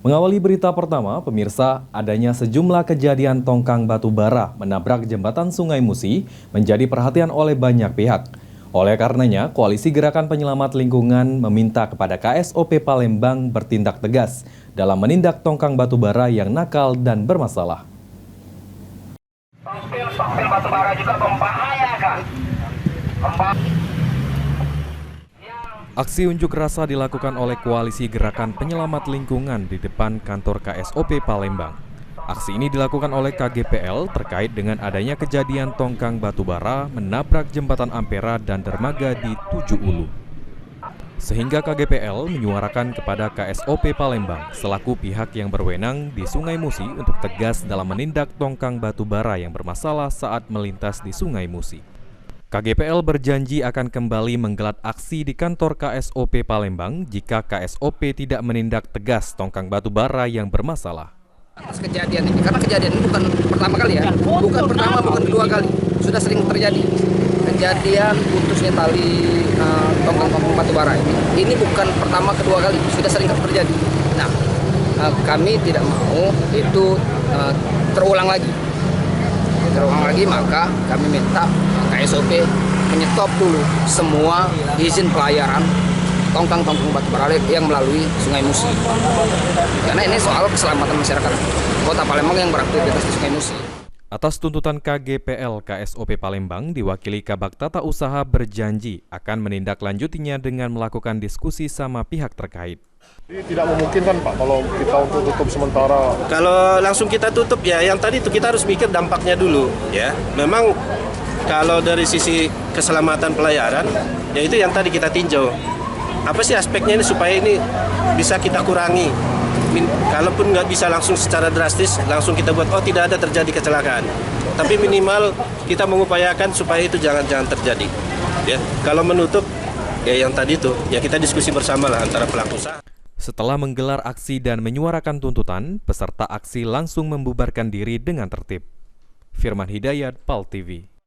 Mengawali berita pertama, pemirsa, adanya sejumlah kejadian tongkang batu bara menabrak jembatan Sungai Musi menjadi perhatian oleh banyak pihak. Oleh karenanya, Koalisi Gerakan Penyelamat Lingkungan meminta kepada KSOP Palembang bertindak tegas dalam menindak tongkang batu bara yang nakal dan bermasalah. Tongpil batu bara juga membahayakan. Aksi unjuk rasa dilakukan oleh Koalisi Gerakan Penyelamat Lingkungan di depan kantor KSOP Palembang. Aksi ini dilakukan oleh KGPL terkait dengan adanya kejadian tongkang batu bara menabrak jembatan Ampera dan dermaga di Tujuh Ulu. Sehingga KGPL menyuarakan kepada KSOP Palembang selaku pihak yang berwenang di Sungai Musi untuk tegas dalam menindak tongkang batu bara yang bermasalah saat melintas di Sungai Musi. KGPL berjanji akan kembali menggelar aksi di kantor KSOP Palembang jika KSOP tidak menindak tegas tongkang batu bara yang bermasalah. Atas kejadian ini, karena kejadian ini bukan pertama kali ya, bukan pertama, bukan kedua kali, sudah sering terjadi. Kejadian putusnya tali tongkang batu bara ini bukan pertama kedua kali, sudah sering terjadi. Nah, kami tidak mau itu terulang lagi. Maka kami minta KSOP menyetop dulu semua izin pelayaran tongkang-tongkang batu bara yang melalui Sungai Musi. Karena ini soal keselamatan masyarakat Kota Palembang yang beraktivitas di Sungai Musi. Atas tuntutan KGPL, KSOP Palembang diwakili Kabak Tata Usaha berjanji akan menindaklanjutinya dengan melakukan diskusi sama pihak terkait. Jadi tidak memungkinkan Pak kalau kita untuk tutup sementara. Kalau langsung kita tutup ya yang tadi itu kita harus mikir dampaknya dulu ya. Memang kalau dari sisi keselamatan pelayaran ya itu yang tadi kita tinjau. Apa sih aspeknya ini supaya ini bisa kita kurangi. Kalaupun nggak bisa langsung secara drastis langsung kita buat tidak ada terjadi kecelakaan. Tapi minimal kita mengupayakan supaya itu jangan terjadi. Ya, kalau menutup ya yang tadi itu ya kita diskusi bersama lah antara pelaku usaha. Setelah menggelar aksi dan menyuarakan tuntutan, peserta aksi langsung membubarkan diri dengan tertib. Firman Hidayat, PAL TV.